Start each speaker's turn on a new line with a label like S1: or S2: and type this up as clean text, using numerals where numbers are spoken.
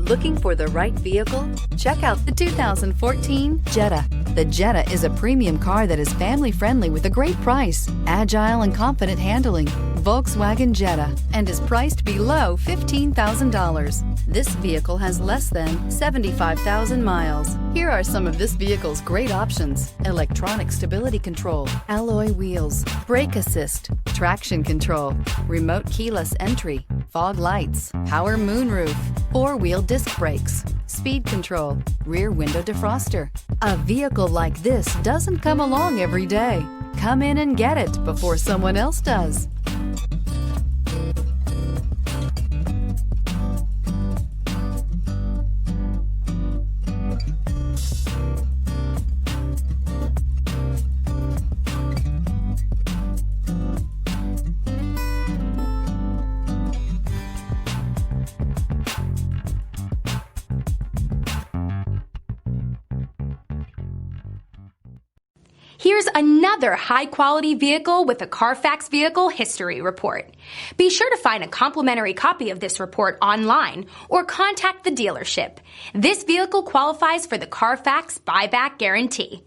S1: Looking for the right vehicle? Check out the 2014 Jetta. The Jetta is a premium car that is family-friendly with a great price, agile and confident handling. Volkswagen Jetta, and is priced below $15,000. This vehicle has less than 75,000 miles. Here are some of this vehicle's great options: electronic stability control, alloy wheels, brake assist, traction control, remote keyless entry, fog lights, power moonroof, four-wheel disc brakes, speed control, rear window defroster. A vehicle like this doesn't come along every day. Come in and get it before someone else does.
S2: Here's another high-quality vehicle with a Carfax Vehicle History Report. Be sure to find a complimentary copy of this report online or contact the dealership. This vehicle qualifies for the Carfax Buyback Guarantee.